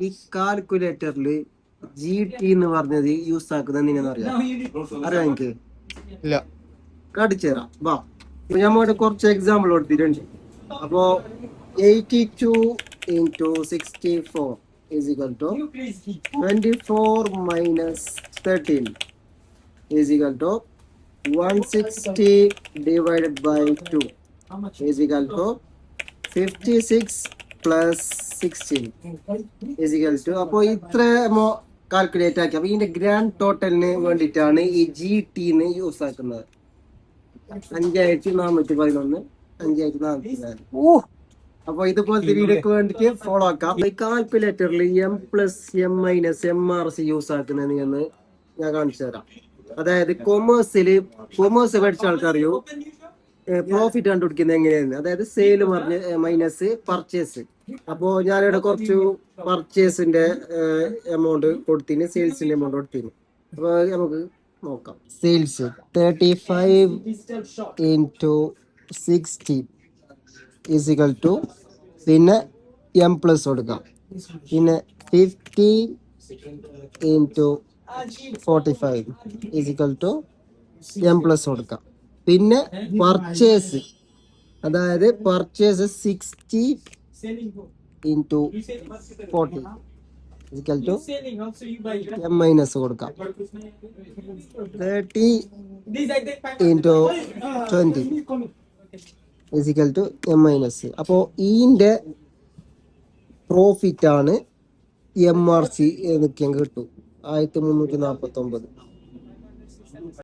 ഈ കാൽക്കുലേറ്ററിൽ GT എന്ന് പറഞ്ഞത് യൂസ് ആക്കുന്നത് എന്തിനാന്ന് അറിയാം എനിക്ക് ഇല്ല കാണിച്ചു തരാം. വാ, ഞമ്മടെ കുറച്ച് എക്സാമ്പിൾ കൊടുത്തിട്ടുണ്ട്. അപ്പോ 82 into 64 is equal to 24 minus 13 is equal to 160 divided by 2 is equal to 56 plus 16 is equal to. അപ്പോൾ ഇത്ര കാൽക്കുലേറ്റ് ആക്കി. അപ്പൊ ഇതിന്റെ ഗ്രാൻഡ് ടോട്ടലിന് വേണ്ടിയിട്ടാണ് ഈ GT യൂസ് ആക്കുന്നത്. 5411 5414. അപ്പൊ ഇതുപോലത്തെ വീഡിയോക്ക് വേണ്ടിട്ട് ഫോളോ ആക്കാം. ഈ കാൽക്കുലേറ്ററിൽ M+M-MRC യൂസ് ആക്കുന്നതെന്ന് ഞാൻ കാണിച്ചു തരാം. അതായത് കൊമേഴ്സ് പഠിച്ച ആൾക്കറിയോ പ്രോഫിറ്റ് കണ്ടുപിടിക്കുന്നത് എങ്ങനെയായിരുന്നു. അതായത് സെയിൽ മൈനസ് പർച്ചേസ്. അപ്പോ ഞാനിവിടെ കുറച്ച് പർച്ചേസിന്റെ എമൗണ്ട് കൊടുത്തിന്, സെയിൽസിന്റെ എമൗണ്ട് കൊടുത്തിന്. അപ്പൊ നമുക്ക് നോക്കാം. Sales 35 into 60 is equal to, പിന്നെ M+ കൊടുക്കാം. പിന്നെ 50 into 45 is equal to M+ കൊടുക്കാം. പിന്നെ പർച്ചേസ്, അതായത് purchase 60 into 40 is equal to M- കൊടുക്കാം. 30 into 20 is equal to M-. അപ്പോൾ ഇതിന്റെ പ്രോഫിറ്റ് ആണ് MRC എനിക്ക് കിട്ടും 1349.